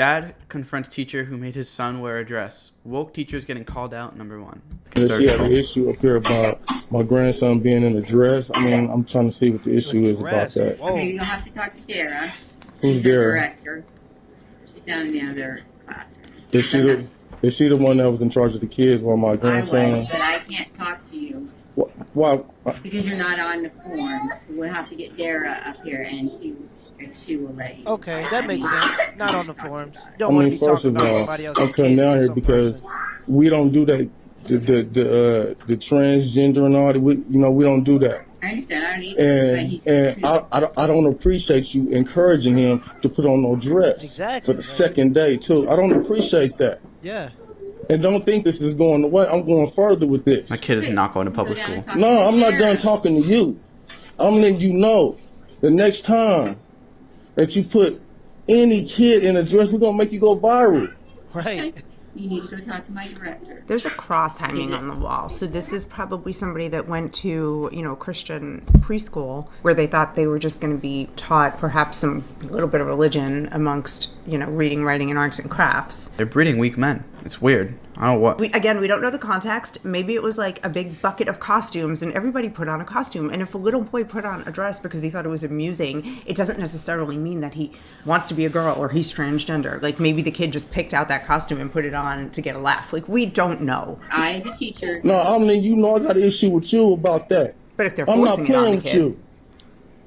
Dad confronts teacher who made his son wear a dress. Woke teachers getting called out, number one. She had an issue up here about my grandson being in a dress. I mean, I'm trying to see what the issue is about that. Okay, you'll have to talk to Dara. Who's She's the Dara? director. She's down in the other class. Is she the one that was in charge of the kids while my I grandson? was, but I can't talk to you Why? because you're not on the form. So we'll have to get Dara up here and see if she will let you. Okay, that makes sense. Not on the forms. You I don't want to mean, be first talking of about all, somebody I'm else's coming kids down or here some because person. we don't do that. The transgender and all that. We don't do that. I understand. I don't need. And I don't appreciate you encouraging him to put on no dress Exactly, for the second day too. I don't appreciate that. Yeah. And don't think this is going away. I'm going further with this. My kid is not going to public school. No, I'm not done talking to you. I'm letting you know the next time that you put any kid in a dress, we're gonna make you go viral. Right. You need to talk to my director. There's a cross hanging on the wall. So this is probably somebody that went to, Christian preschool where they thought they were just going to be taught perhaps some little bit of religion amongst, reading, writing, and arts and crafts. They're breeding weak men. It's weird. I don't know what. We don't know the context. Maybe it was like a big bucket of costumes and everybody put on a costume. And if a little boy put on a dress because he thought it was amusing, it doesn't necessarily mean that he wants to be a girl or he's transgender. Like maybe the kid just picked out that costume and put it on to get a laugh. Like we don't know. I, as a teacher. No, I mean, I got an issue with you about that. But if they're I'm not forcing it on playing the with kid, you.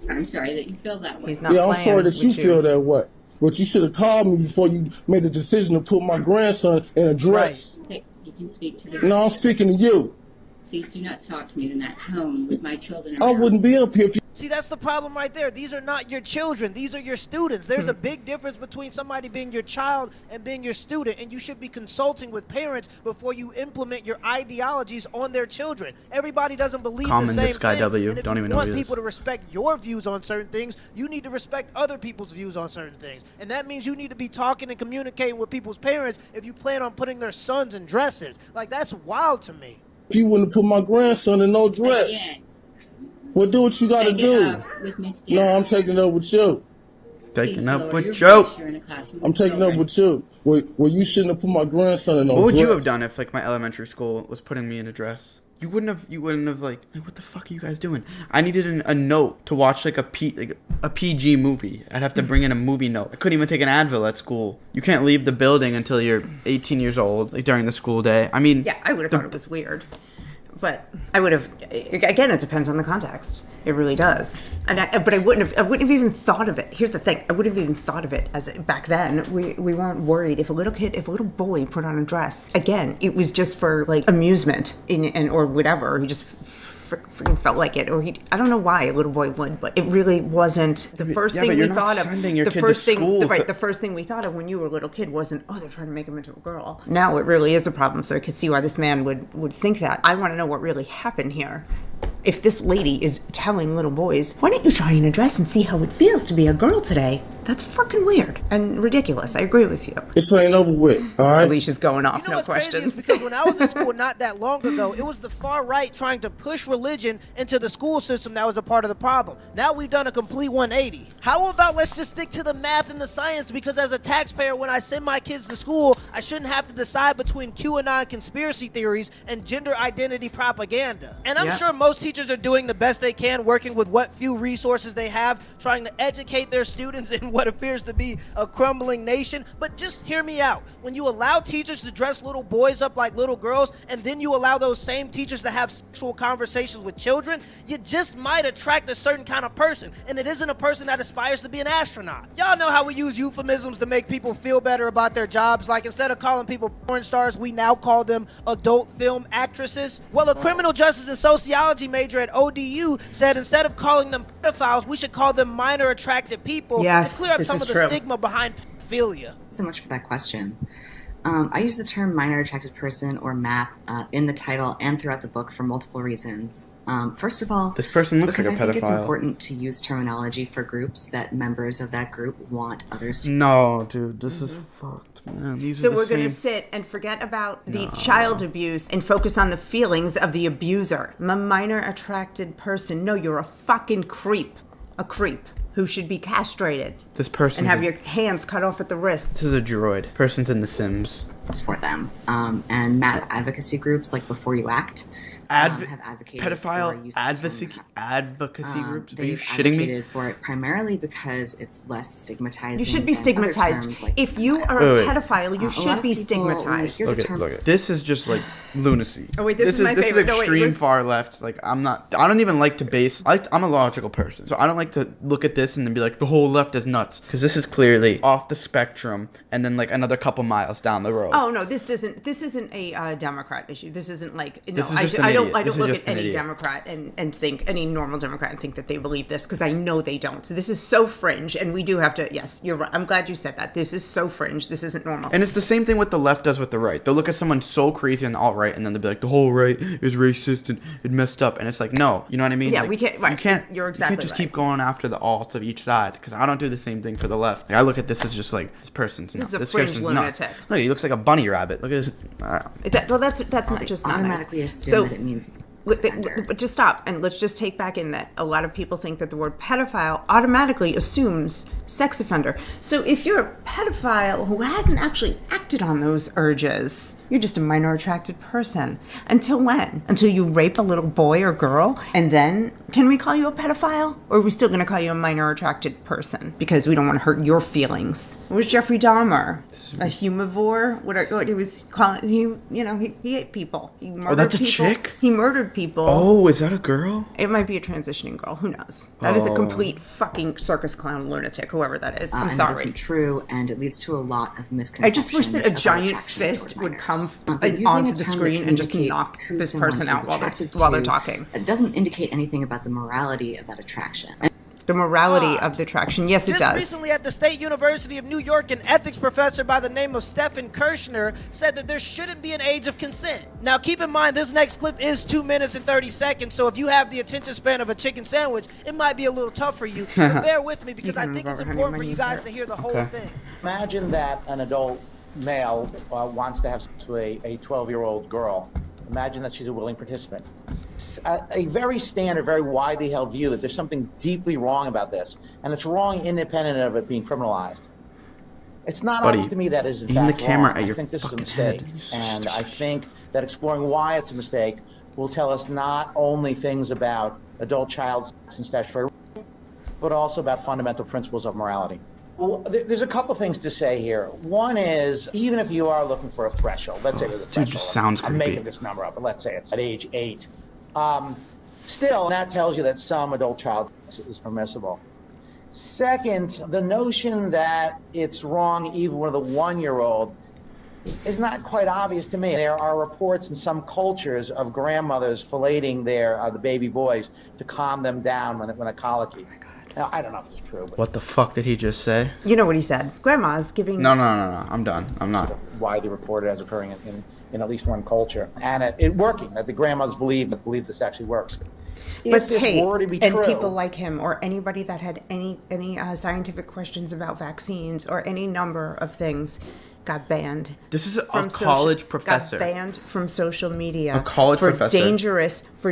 I'm sorry that you feel that way. he's not Yeah, I'm playing sorry that you with feel that way. But you should have called me before you made the decision to put my grandson in a dress. Okay, you can speak to the. No, I'm speaking to you. Please do not talk to me in that tone with my children I around. wouldn't be up here if you. See, that's the problem right there. These are not your children. These are your students. There's a big difference between somebody being your child and being your student, and you should be consulting with parents before you implement your ideologies on their children. Everybody doesn't believe Common the same this guy thing. W. And if Don't you even know want who he is. people to respect your views on certain things, you need to respect other people's views on certain things. And that means you need to be talking and communicating with people's parents if you plan on putting their sons in dresses. Like, that's wild to me. If you wouldn't put my grandson in no dress, Again, well, do what you got to take it do. up with Miss No, Dara. I'm taking it up with you. Taking Please up lower with your Joe. voice. You're in a classroom I'm taking up children. with you. Well, you shouldn't have put my grandson in no dress. What would you have done if my elementary school was putting me in a dress? You wouldn't have like what the fuck are you guys doing? I needed a note to watch like a PG movie. I'd have to bring in a movie note. I couldn't even take an Advil at school. You can't leave the building until you're 18 years old, like during the school day. I mean, Yeah, I would have thought it was weird. But I would have, again, it depends on the context. It really does. But I wouldn't have even thought of it. Here's the thing. I wouldn't have even thought of it as back then. We weren't worried if a little boy put on a dress. Again, it was just for like amusement or whatever. He just freaking felt like it, or I don't know why a little boy would, but it really wasn't the first Yeah, thing but we you're not thought of. sending your The kid to first thing, school right? to- The first thing we thought of when you were a little kid wasn't, oh, they're trying to make him into a girl. Now it really is a problem. So I could see why this man would think that. I want to know what really happened here. If this lady is telling little boys, why don't you try in a dress and see how it feels to be a girl today? That's fucking weird and ridiculous. I agree with you. This ain't over with, all right? Alicia's going off, You know no what's crazy is questions. because when I was in school not that long ago, it was the far right trying to push religion into the school system that was a part of the problem. Now we've done a complete 180. How about let's just stick to the math and the science, because as a taxpayer, when I send my kids to school, I shouldn't have to decide between QAnon conspiracy theories and gender identity propaganda. And I'm Yeah. sure most teachers are doing the best they can, working with what few resources they have, trying to educate their students in what appears to be a crumbling nation. But just hear me out. When you allow teachers to dress little boys up like little girls, and then you allow those same teachers to have sexual conversations with children, you just might attract a certain kind of person, and it isn't a person that aspires to be an astronaut. Y'all know how we use euphemisms to make people feel better about their jobs. Like, instead of calling people porn stars, we now call them adult film actresses. Well, a criminal justice and sociology major at ODU said instead of calling them pedophiles, we should call them minor attracted people Yes, to clear up this some is of the true. stigma behind pedophilia. So much for that question. I use the term minor attracted person or MAP in the title and throughout the book for multiple reasons. First of all, This person looks because like a I think it's pedophile. important to use terminology for groups that members of that group want others to. No, dude, this is fucked, man. These So are the we're going to same. sit and forget about the child abuse and focus on the feelings of the abuser. The minor attracted person. No, you're a fucking creep. A creep who should be castrated This person and have your hands cut off at the wrists. This is a droid. Person's in The Sims. For them. And math advocacy groups like Before You Act have advocated for Pedophile use of advocacy groups? Are you they've shitting me? advocated for it primarily because it's less stigmatizing. You should be than other stigmatized. terms like If you are Wait. a pedophile, you a lot should of be people, when stigmatized. here's a Look term- at this is just like lunacy. Oh, wait, this is my favorite. No, wait, extreme listen. far left. Like I'm don't even like to base. I'm a logical person, so I don't like to look at this and then be like the whole left is nuts, because this is clearly off the spectrum, and then like another couple miles down the road. Oh no, this isn't a Democrat issue. This isn't like no. This is just an I don't idiot. This is look just at an any idiot. Democrat and think any normal Democrat and think that they believe this, because I know they don't. So this is so fringe, and we do have to. Yes, you're right. I'm glad you said that. This is so fringe. This isn't normal. And it's the same thing what the left does with the right. They'll look at someone so crazy on the alt-right, and then they'll be like, the whole right is racist and it messed up. And it's like, no. You know what I mean? Yeah, Like, we can't- right. You can't, You're you exactly can't just right. keep going after the alts of each side, because I don't do the same thing for the left. Like, I look at this as just like, this person's nuts. is a This fringe person's nuts. lunatic. Look, he looks like a bunny rabbit. Look at his... Well, that's not just not nice. automatically assume that it means offender. But just stop and let's just take back in that a lot of people think that the word pedophile automatically assumes sex offender. So if you're a pedophile who hasn't actually acted on those urges, you're just a minor attracted person. Until when? Until you rape a little boy or girl, and then can we call you a pedophile? Or are we still going to call you a minor attracted person because we don't want to hurt your feelings? It was Jeffrey Dahmer, a humivore. What he was calling? He ate people. He murdered that's a people. chick? He murdered people. Oh, is that a girl? It might be a transitioning girl. Who knows? That is a complete fucking circus clown lunatic, whoever that is. I'm and it sorry. isn't true, and it leads to a lot of misconceptions. I just wish that a about giant attractions fist toward would come minors. But using onto a the term screen that and just communicates knock who this someone person is out while attracted they're to, talking. It doesn't indicate anything about the morality of that attraction. The morality of the attraction. Yes, it Just does. recently at the State University of New York, an ethics professor by the name of Stephen Kirshner said that there shouldn't be an age of consent. Now, keep in mind, this next clip is 2 minutes and 30 seconds, so if you have the attention span of a chicken sandwich, it might be a little tough for you. But bear with me, because I can think move it's over, honey, important my for you knees guys hurt. to hear the whole Okay. thing. Imagine that an adult male wants to have sex with a 12-year-old girl. Imagine that she's a willing participant. It's a very standard, very widely held view that there's something deeply wrong about this, and it's wrong independent of it being criminalized. It's not Buddy, obvious to me that is in aim the fact camera wrong. at I your think this is a fucking mistake, head. and I think that exploring why it's a mistake will tell us not only things about adult-child sex and statutory, but also about fundamental principles of morality. Well, there's a couple things to say here. One is, even if you are looking for a threshold, let's say there's a Dude threshold. just sounds I'm creepy. making this number up, but let's say it's at age 8. Still, that tells you that some adult-child sex is permissible. Second, the notion that it's wrong even with a 1-year-old is not quite obvious to me. There are reports in some cultures of grandmothers filleting the baby boys to calm them down when a colicky. Now, I don't know if it's true, but What the fuck did he just say? You know what he said. Grandma's giving... No. I'm done. I'm not. widely reported as occurring in at least one culture, and it working, that the grandmothers believe this actually works. But If this Tate were to be and true, people like him, or anybody that had any scientific questions about vaccines or any number of things, got banned. This is a from college professor. Got banned from social media. A college for professor.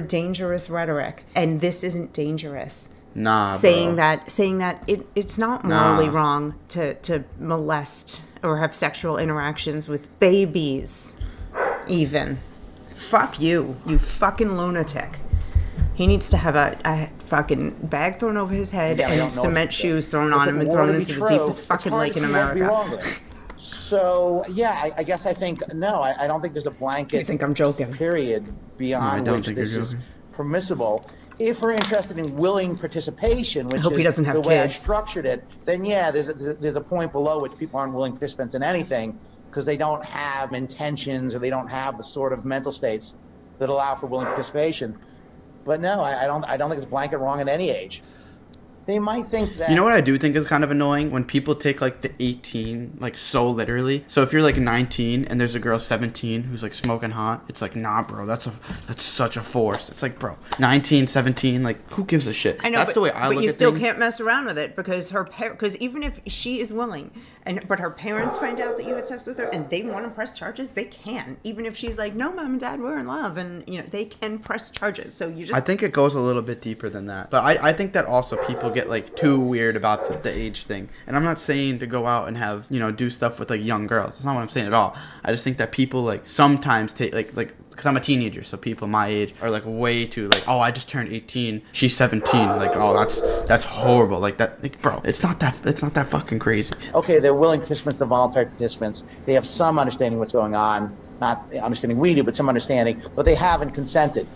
dangerous rhetoric, and this isn't dangerous. Nah, saying bro. that it's not morally wrong to molest or have sexual interactions with babies, even. Fuck you fucking lunatic. He needs to have a fucking bag thrown over his head Yeah, we don't and know cement if- shoes thrown if on it him and were thrown to be into the true, deepest it's fucking hard lake to in see what would be America. wrong with it. So yeah, I guess I think no. I don't think there's a blanket. You think I'm joking? Period No, I beyond don't which think this you're is joking. permissible. If we're interested in willing participation, which hope he is doesn't have the way I kids. structured it, then yeah, there's a point below which people aren't willing participants in anything because they don't have intentions or they don't have the sort of mental states that allow for willing participation. But no, I don't think it's blanket wrong at any age. They might think that. You know what I do think is kind of annoying? When people take like the 18 like so literally. So if you're like 19 and there's a girl 17 who's like smoking hot, it's like, nah, bro, that's such a force. It's like, bro, 19, 17, like who gives a shit? I know, that's but, the way I but look you at still things. can't mess around with it because because even if she is willing but her parents find out that you had sex with her and they want to press charges, they can. Even if she's like, no, mom and dad, we're in love, and they can press charges. So you just I think it goes a little bit deeper than that. But I think that also people get like too weird about the age thing. And I'm not saying to go out and have, do stuff with like young girls. That's not what I'm saying at all. I just think that people like sometimes take like because I'm a teenager, so people my age are like way too like, oh, I just turned 18, she's 17, like, oh, that's horrible, like that, like, bro, it's not that fucking crazy. Okay, they're willing participants, they're voluntary participants. They have some understanding what's going on, not the understanding we do, but some understanding, but they haven't consented.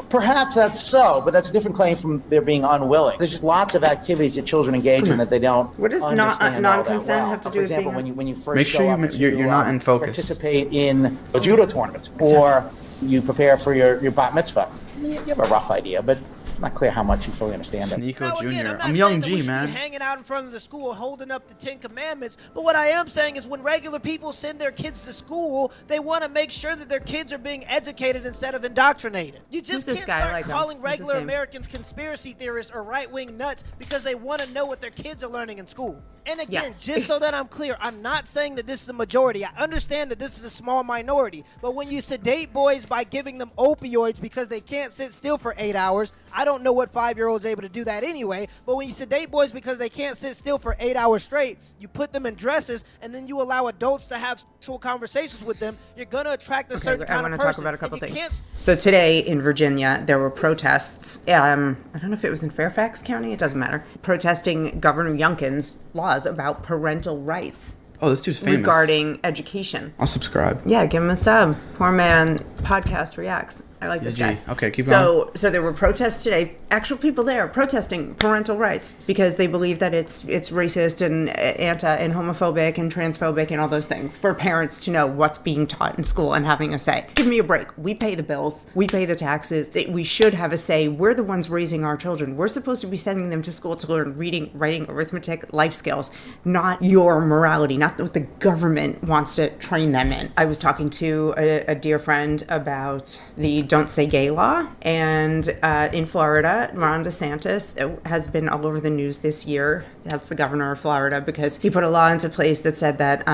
Perhaps that's so, but that's a different claim from their being unwilling. There's just lots of activities that children engage in that they don't. What does non-consent have to do with being? For being? example, when you first Make sure you're not in focus. Participate in judo tournaments, or you prepare for your bat mitzvah. I mean, you have a rough idea, but it's not clear how much you fully understand it. Sneeko Now, again, Jr. not I'm Young saying that we G, should man. be hanging out in front of the school holding up the 10 Commandments, but what I am saying is when regular people send their kids to school, they want to make sure that their kids are being educated instead of indoctrinated. You just Who's this can't guy? start I like him. calling What's his regular name? Americans conspiracy theorists or right-wing nuts because they want to know what their kids are learning in school. And again, just so that I'm clear, I'm not saying that this is a majority. I understand that this is a small minority, but when you sedate boys by giving them opioids because they can't sit still for 8 hours, I don't know what 5-year-old's able to do that anyway, but when you sedate boys because they can't sit still for 8 hours straight, you put them in dresses, and then you allow adults to have sexual conversations with them, you're going to attract a certain kind of person. I want to talk about a couple And you things. can't- So today in Virginia, there were protests. I don't know if it was in Fairfax County. It doesn't matter. Protesting Governor Youngkin's laws about parental rights Oh, this dude's famous. regarding education. I'll subscribe. Yeah, give him a sub. Poor man podcast reacts. I like this guy. Okay, keep going. So there were protests today. Actual people there protesting parental rights because they believe that it's racist and anti and homophobic and transphobic and all those things for parents to know what's being taught in school and having a say. Give me a break. We pay the bills. We pay the taxes. We should have a say. We're the ones raising our children. We're supposed to be sending them to school to learn reading, writing, arithmetic, life skills, not your morality, not what the government wants to train them in. I was talking to a dear friend about the Don't Say Gay law, and in Florida, Ron DeSantis has been all over the news this year. That's the governor of Florida, because he put a law into place that said that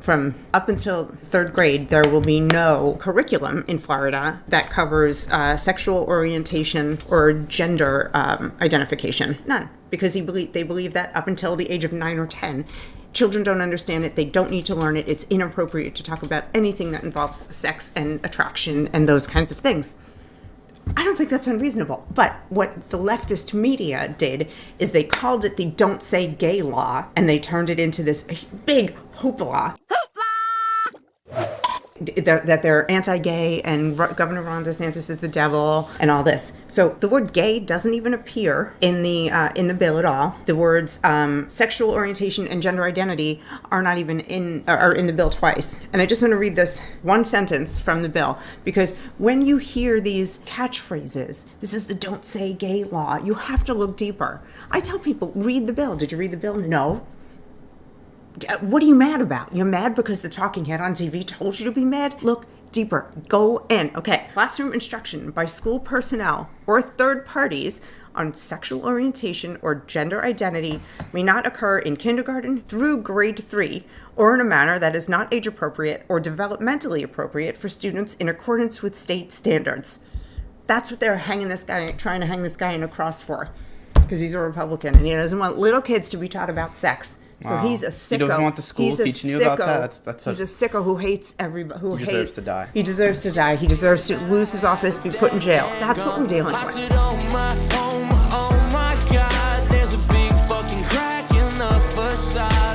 from up until 3rd grade, there will be no curriculum in Florida that covers sexual orientation or gender identification. None. Because they believe that up until the age of 9 or 10, children don't understand it. They don't need to learn it. It's inappropriate to talk about anything that involves sex and attraction and those kinds of things. I don't think that's unreasonable. But what the leftist media did is they called it the Don't Say Gay law, and they turned it into this big hoopla. That they're anti-gay and Governor Ron DeSantis is the devil and all this. So the word gay doesn't even appear in the bill at all. The words sexual orientation and gender identity are not even in the bill twice. And I just want to read this one sentence from the bill, because when you hear these catchphrases, this is the Don't Say Gay law, you have to look deeper. I tell people, read the bill. Did you read the bill? No. What are you mad about? You're mad because the talking head on TV told you to be mad? Look deeper. Go in. Okay. Classroom instruction by school personnel or third parties on sexual orientation or gender identity may not occur in kindergarten through grade 3 or in a manner that is not age appropriate or developmentally appropriate for students in accordance with state standards. That's what they're trying to hang this guy in a cross for, because he's a Republican and he doesn't want little kids to be taught about sex. So Wow. he's a sicko. He doesn't want the school teaching you about that? He's a sicko who hates everybody. He deserves to die. He deserves to die. He deserves to lose his office, be put in jail. That's what we're dealing with. Oh my God, there's a big fucking crack in the facade.